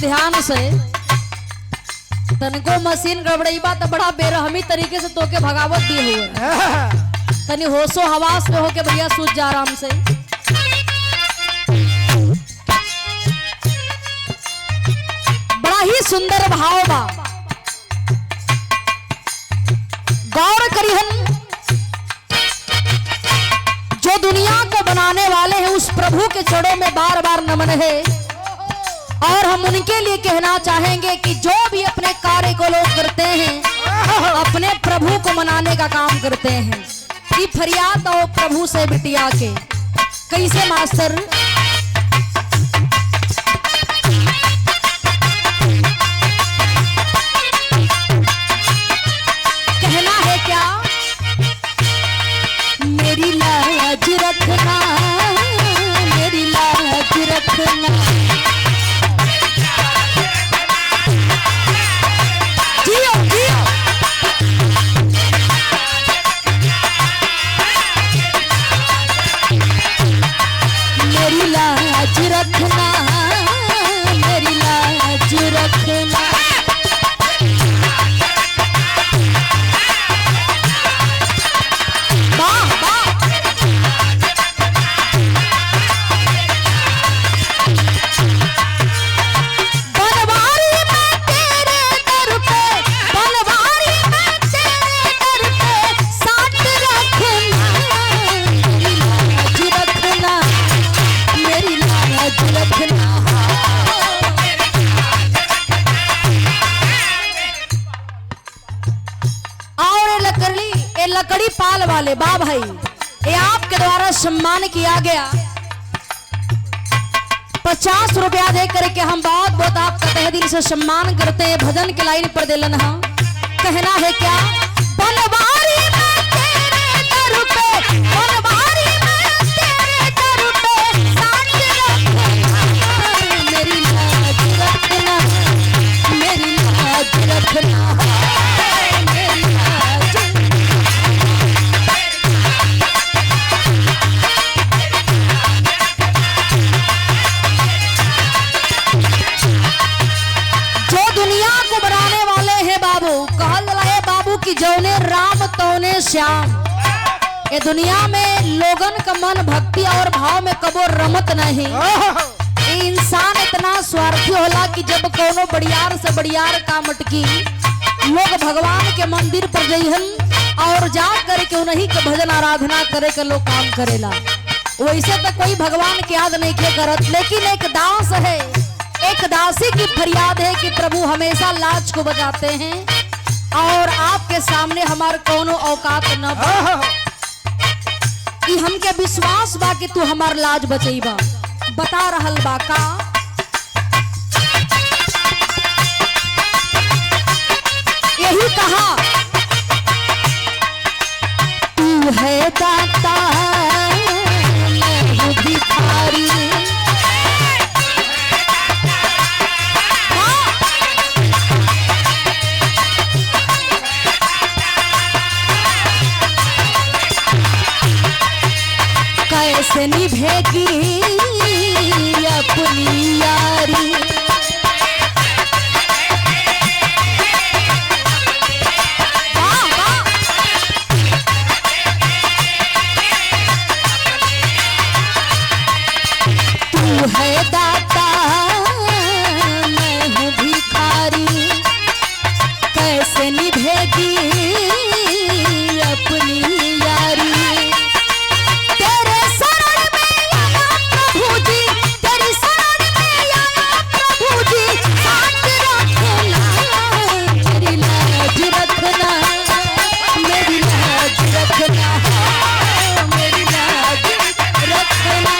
ध्यान से, तनको मशीन गड़बड़ाई बा तो बड़ा बेरहमी तरीके से तोके भगावत दिए हुए। तनी होशो हवास में होके भैया सूझ जा आराम से। बड़ा ही सुंदर भाव बा, गौर करिहन। जो दुनिया को बनाने वाले हैं उस प्रभु के चरणों में बार बार नमन है। और हम उनके लिए कहना चाहेंगे कि जो भी अपने कार्य को लोग करते हैं अपने प्रभु को मनाने का काम करते हैं। कि फरियाद हो प्रभु से बिटिया के, कैसे मास्टर? कहना है क्या? मेरी लाज रखना, मेरी लाज रखना, मेरी लाज रखना, मेरी लाज रखना। वाह वाह, बनवारी मैं तेरे दर पे, बनवारी मैं तेरे दर पे साथ रखना, मेरी लाज रखना, मेरी लाज रखना। और लकड़ी पाल वाले बा भाई, ये आपके द्वारा सम्मान किया गया। 50 रुपया दे करके हम बहुत बहुत आपका तहे दिल से सम्मान करते हैं। भजन के लाइन पर दिलन। हाँ, कहना है क्या? बनवारी मैं तेरे दर पे, बनवारी मैं तेरे दर पे साथ रखना, मेरी लाज रखना, मेरी लाज रखना, मेरी लाज। जो दुनिया को बनाने वाले हैं बाबू, कहल रहे बाबू की जौने राम तौने श्याम। ये दुनिया में लोगन का मन भक्ति और भाव में कबो रमत नहीं। ये इंसान इतना स्वार्थी होला कि जब कोनो बड़ियार से बड़ियार का मटकी लोग भगवान के मंदिर पर जइहन और जा करके उन्हीं के भजन आराधना करे के लोग काम करेला। वैसे तो कोई भगवान के याद नहीं के करत, लेकिन एक दास है, एक दासी की फरियाद है कि प्रभु हमेशा लाज को बचाते हैं और आपके सामने हमार कोनो औकात न बा। कि हमके विश्वास बा कि तू हमार लाज बचैबा। बता रहल बा का? यही कहा, तू है दाता मैं भिखारी, कैसे निभेगी अपनी यारी। वाह वाह, तू है दाता मैं हूँ भिखारी, कैसे निभेगी अपनी यारी। तेरे शरण में आया प्रभु जी, तेरी शरण में आया प्रभु जी, साथ रखना, मेरी लाज रखना, मेरी लाज रखना, मेरी लाज रखना।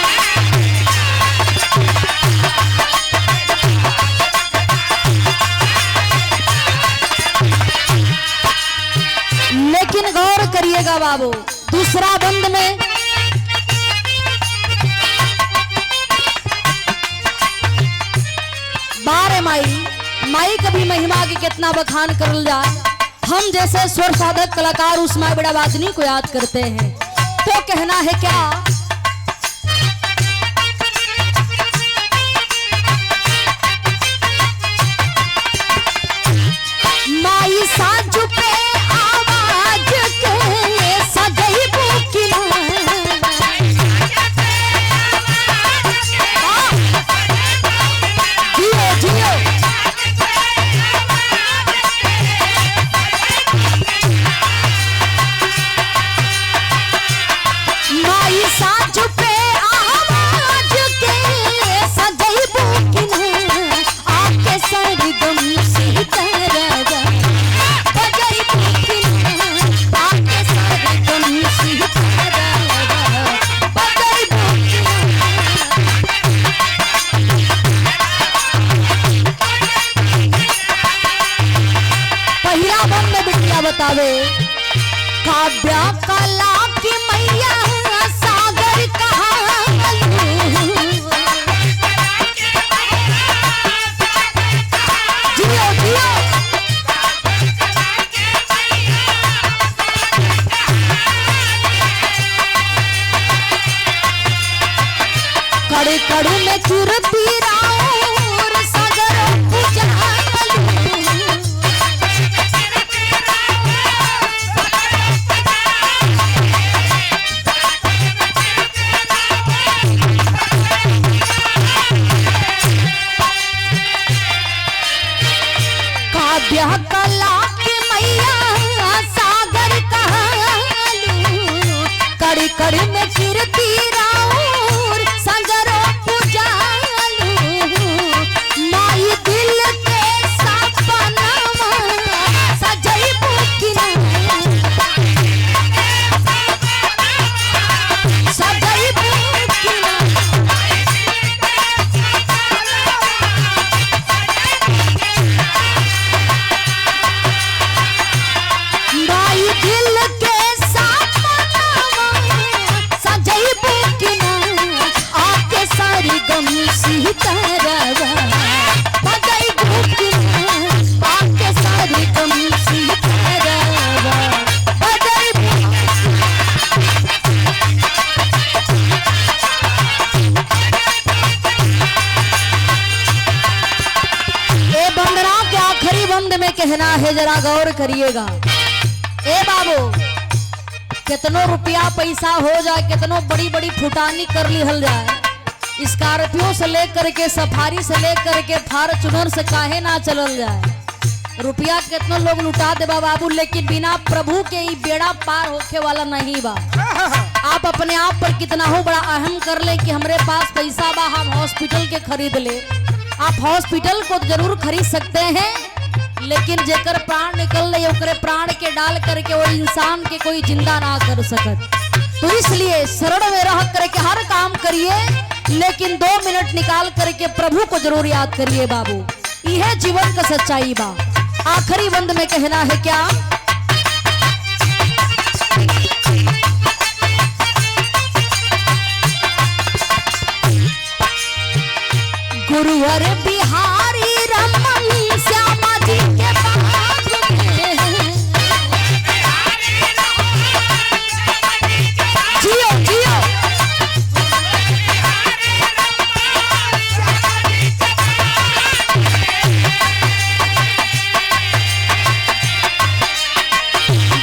लेकिन गौर करिएगा बाबू, दूसरा बंद में बारे माई कभी महिमा की कितना बखान करल जाए। हम जैसे स्वर साधक कलाकार उस माई बड़ा वादनी को याद करते हैं तो कहना है क्या? पे आवाज के सजैबू कि ना आके सरगम सीतारावा बजैबू कि ना आके सरगम सीतारावा बजैबू कि ना। पहिला बम में बिटिया बतावे काव्या कला की मैया सागर कहालू जियो जियो कड़े कड़ू में कीर्ति राउर सागर पूजालू काव्या कला की मैया सागर कहालू कड़ी कड़ी में कीर्ति राउर सागर पूजालू माई दिल के सपनावा सजैबू कि ना सजैबू कि ना। माई दिल के सपनावा सजैबू कि ना आके सारी गम सीतारावा बजैबू कि ना आके सारी गम सीतारावा बजैबू। ए बंदना के आखिरी बंद में कहना है जरा गौर करिएगा। ए बाबू कितनो रुपया पैसा हो जाए कितनो बड़ी बड़ी फुटानी कर लिहल जाए स्कॉर्पियो से लेकर के सफारी से लेकर के फॉर्च्यूनर से काहे ना चलल जाए रुपया कितनो लोग लुटा दे बाबू लेकिन बिना प्रभु के ही बेड़ा पार होके वाला नहीं बा। आप अपने आप पर कितना हो बड़ा अहम कर ले कि हमरे पास पैसा बा हम हॉस्पिटल के खरीद ले। आप हॉस्पिटल को जरूर खरीद सकते हैं लेकिन जेकर प्राण निकल ले ओकरे प्राण के डाल करके वो इंसान के कोई जिंदा ना कर सकत। तो इसलिए शरण में रह करके हर काम करिए लेकिन 2 मिनट निकाल करके प्रभु को जरूर याद करिए बाबू। यह जीवन का सच्चाई बा। आखिरी बंद में कहना है क्या गुरुवर बिहारी रमन श्यामा जी के बाग में जियो जियो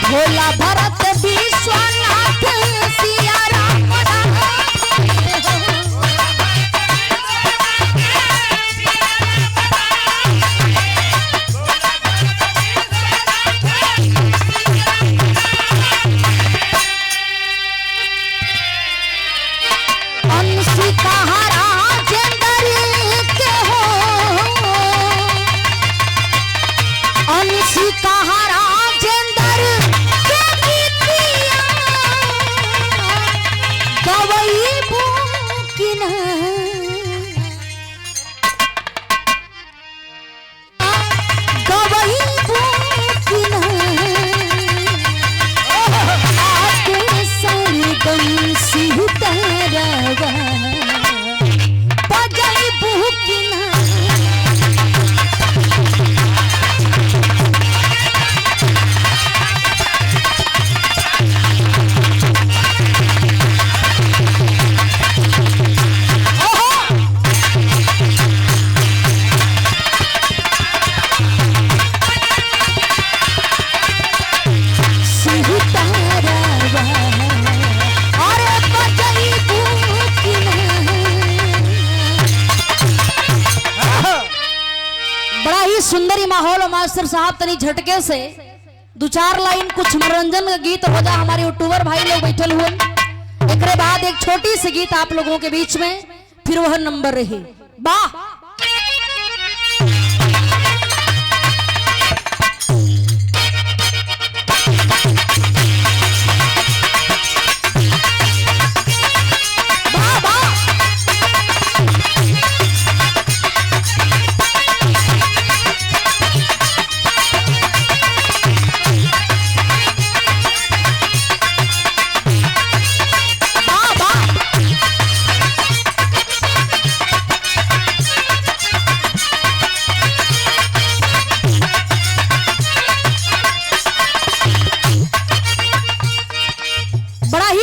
भोला भरत विश्वनाथ सिया राम सुंदरी माहौल मास्टर साहब तनी झटके से 2-4 लाइन कुछ मनोरंजन का गीत हो जा। हमारे यूट्यूबर भाई लोग बैठे हुए एकरे बाद एक छोटी सी गीत आप लोगों के बीच में, फिर वह नंबर रही। वाह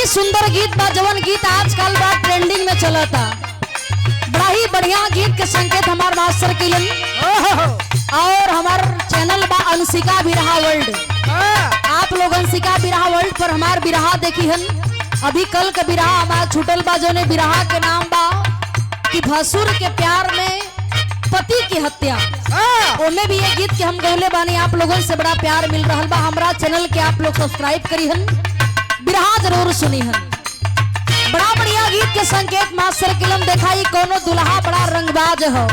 सुंदर गीत बा, जवन गीत आजकल बा ट्रेंडिंग में चलता। बड़ा ही बढ़िया गीत के संकेत हमार मास्टर किलन और हमार चैनल बा अंशिका बिरहा वर्ल्ड। आप लोग अंशिका बिरहा वर्ल्ड पर हमार बिरहा देखी हन। अभी कल का बिरहा हमार छूटल बा, जो ने बिरहा के नाम बा कि भसुर के प्यार में पति की हत्या। ओमे भी ये गीत के हम गौले बानी, आप लोगों से बड़ा प्यार मिल रहा बा। हमारा चैनल के आप लोग सब्सक्राइब करी हन, बिरहा जरूर सुनी हन। बड़ा बढ़िया गीत के संकेत मास्टर किलम देखा। ही कोनो दुल्हा बड़ा रंगबाज हो,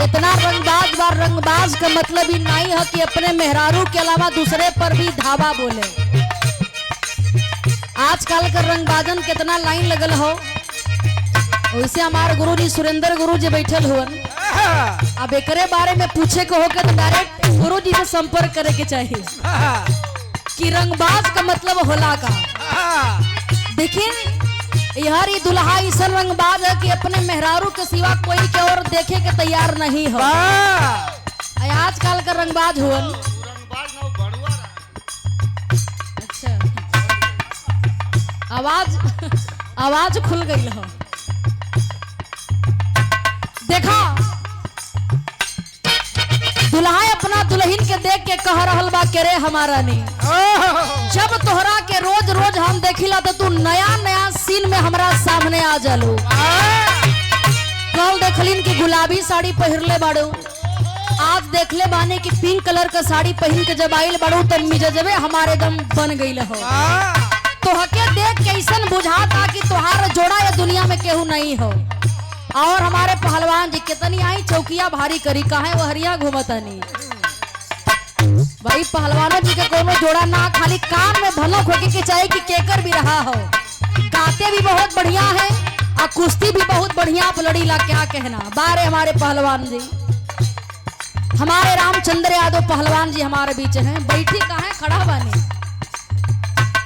इतना रंगबाज बा। रंगबाज का मतलब ही नहीं है कि अपने मेहरारू के अलावा दूसरे पर भी धावा बोले। आजकल का रंगबाजन कितना लाइन लगल हो। वैसे हमारे गुरु जी सुरेंद्र गुरु जी बैठल हुए, अब एकरे बारे में पूछे को होके तो डायरेक्ट गुरु जी से संपर्क करे के चाहिए कि रंगबाज का मतलब होला का। देखिए यार, ये दुल्हा ऐसा रंगबाज है कि अपने मेहरारू के सिवा कोई के और देखे के तैयार नहीं हो। आजकल का रंगबाज हुआ। अच्छा, आवाज खुल गई हो। देखा दुल्हा अपना दुल्हन के देख के कह रहल बा के रे हमारा नहीं, जब तोहरा के रोज रोज हम देखिला तो तू नया नया सीन में हमरा सामने आ जालो। कल देखलिन की गुलाबी साड़ी पहनले बाड़ू, आज देखले बाने की पिंक कलर का साड़ी पहन के जब आइल बाड़ू तो मिजाजबे हमारे दम बन गईल हो। तोहके देख के ऐसन बुझाता कि तोहार जोड़ा ये दुनिया में केहू नहीं हो। और हमारे पहलवान जी कितनी आई चौकिया भारी करी, काहे वहरिया घूमतनी। भाई पहलवानों जी के कोनो जोड़ा ना, खाली कान में भनक होके के चाहे कि केकर भी रहा हो। गाते भी बहुत बढ़िया है और कुश्ती भी बहुत बढ़िया आप लड़ी ला, क्या कहना। बारे हमारे पहलवान जी, हमारे रामचंद्र यादव पहलवान जी हमारे बीच हैं। बैठी काहे खड़ा बानी,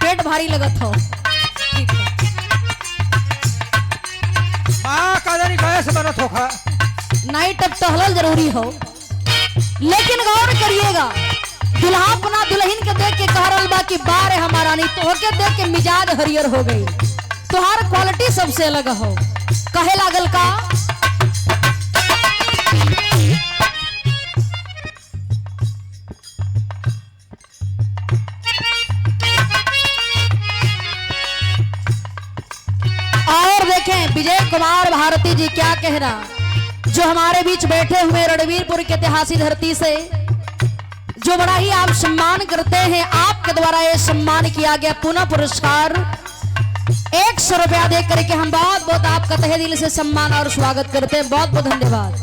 पेट भारी लगत हो। नाइट अब टहलल जरूरी हो, लेकिन गौर करिएगा दुल्हा अपना दुल्हन के देख के कह रहल बा कि बारे हमारा नहीं, तोहके देख के मिजाज हरियर हो गई। तोहार क्वालिटी सबसे अलग हो। कहे लागल का और देखें विजय कुमार भारती जी क्या कह रहा, जो हमारे बीच बैठे हुए रणवीरपुर के ऐतिहासिक धरती से जो बड़ा ही आप सम्मान करते हैं, आपके द्वारा ये सम्मान किया गया। पुनः पुरस्कार 100 रुपया दे करके हम बहुत बहुत आपका तहे दिल से सम्मान और स्वागत करते हैं। बहुत बहुत धन्यवाद।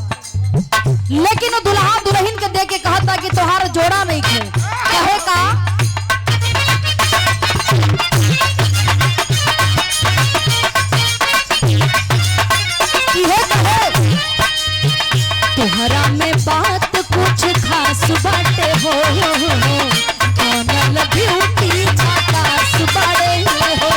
लेकिन वो दुल्हा दुल्हन के देख के कहा था कि तुम्हारा जोड़ा नहीं थे, कहे का तुहरा में बात कुछ खास बाटे हो, बनल ब्यूटी झकास बाटे हो।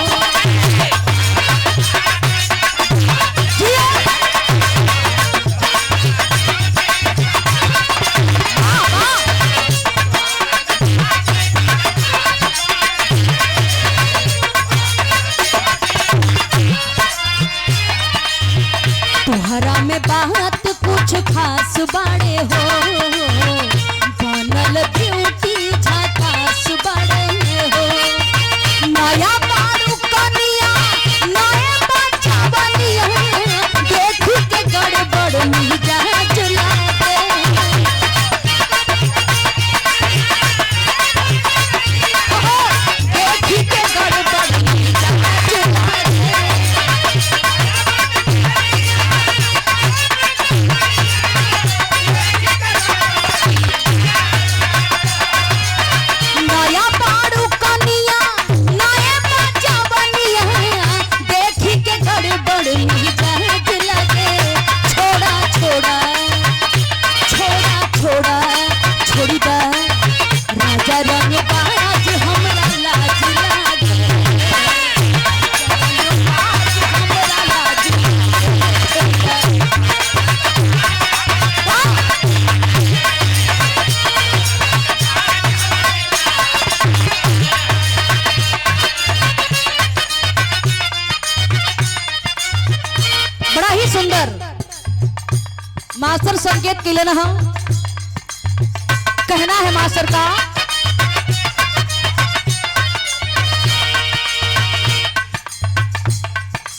तुहरा में बात कुछ खास बाड़े हो, बनल ब्यूटी झकास बाड़े हो। नया बारू कनिया नए बच्चा बनिया, देख के गड़बड़ मिजाज लागे। देख के गड़बड़ मिजाज बड़ा ही सुंदर मास्टर संकेत के लेना कहना है मास्टर का,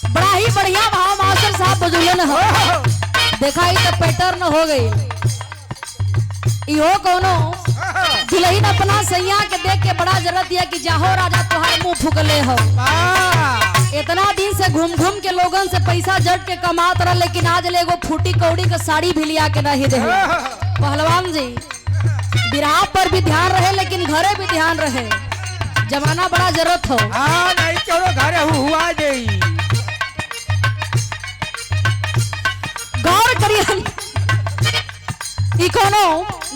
बड़ा ही बढ़िया भाव मास्टर साहब बजुलन हो। देखा ही तो पैटर्न हो गई। इहो कोनो दुल्हन अपना सैया के देख के बड़ा जरूरत दिया कि जाहो राजा तुहार मुंह फुकले हो। इतना दिन से घूम घूम के लोगन से पैसा जट के कमात रहा, लेकिन आज ले एगो फूटी कौड़ी का साड़ी भी लिया के नहीं दे। पहलवान जी बिराह पर भी ध्यान रहे, लेकिन घरे भी ध्यान रहे, जमाना बड़ा जरूरत हो। नहीं चलो घरे हुआ जाई। गौर करिए कोनो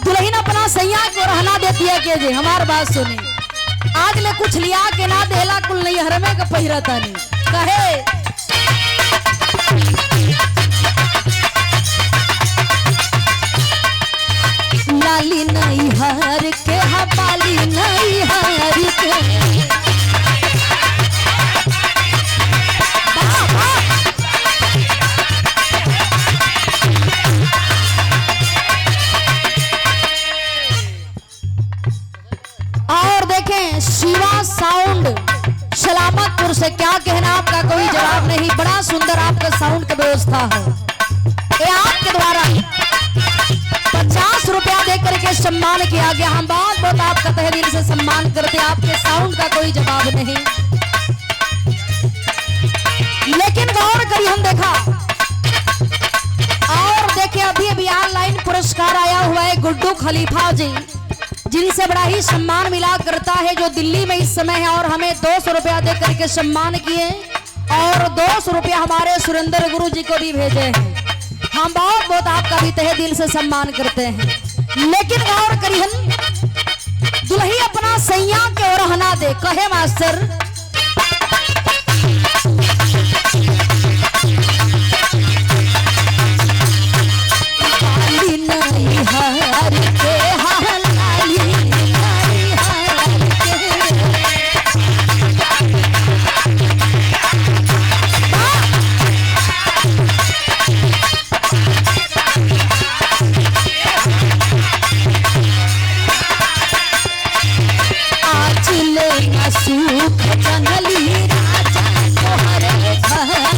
दुल्हन अपना सैया को रहना देती है के जे हमार बात सुनी। आज ले कुछ लिया के ना देला कुल नहीं हरमे के पहिरता नहीं कहे लाली नहीं हर के हपाली नहीं हर के शिवा साउंड सलामतपुर से क्या कहना आपका कोई जवाब नहीं। बड़ा सुंदर आपका साउंड की व्यवस्था है। ये आपके द्वारा 50 रुपया देकर के सम्मान किया गया। हम बहुत बहुत आपका तहे दिल से सम्मान करते हैं। आपके साउंड का कोई जवाब नहीं। लेकिन गौर करिए हम देखा और देखिए अभी अभी ऑनलाइन पुरस्कार आया हुआ है गुड्डू खलीफा जी, जिनसे बड़ा ही सम्मान मिला करता है, जो दिल्ली में इस समय है और हमें 200 रुपया दे करके सम्मान किए और 200 रुपया हमारे सुरेंद्र गुरु जी को भी भेजे हैं। हम बहुत बहुत आपका भी तहे दिल से सम्मान करते हैं। लेकिन गौर करिए दुल्ही अपना सैया के और रहना दे कहे मास्टर नहीं हर के सुख जंगली राजा तोहरे घर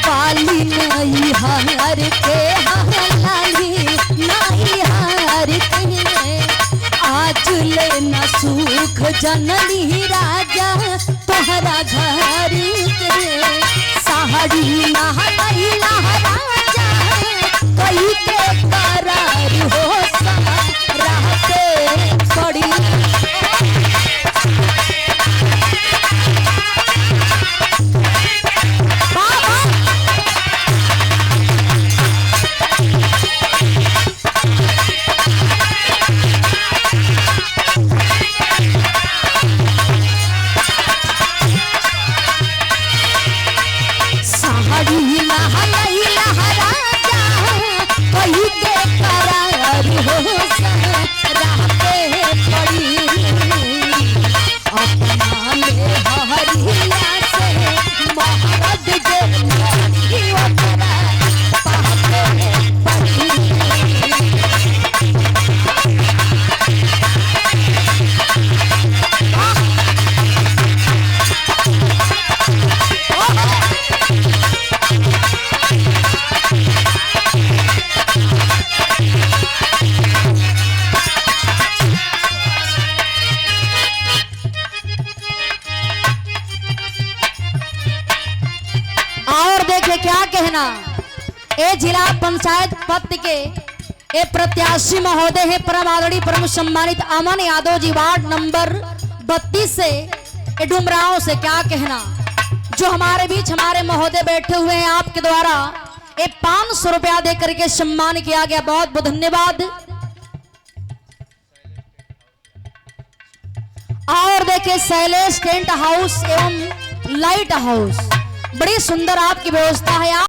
बाली नहीं हार के लाली नहीं हार के आज लेना सुख जननी राजा तोहरा घर के साड़ी महला राजा कई के करार हो रहते पड़ी क्या कहना। ए जिला पंचायत पद के ए प्रत्याशी महोदय है परम आदरणीय परम सम्मानित अमन यादव जी, वार्ड नंबर 32 से डुमराव से क्या कहना। जो हमारे बीच हमारे महोदय बैठे हुए हैं, आपके द्वारा 500 रुपया दे करके सम्मान किया गया। बहुत बहुत धन्यवाद। और देखिए शैलेश टेंट हाउस एवं लाइट हाउस, बड़ी सुंदर आपकी व्यवस्था है।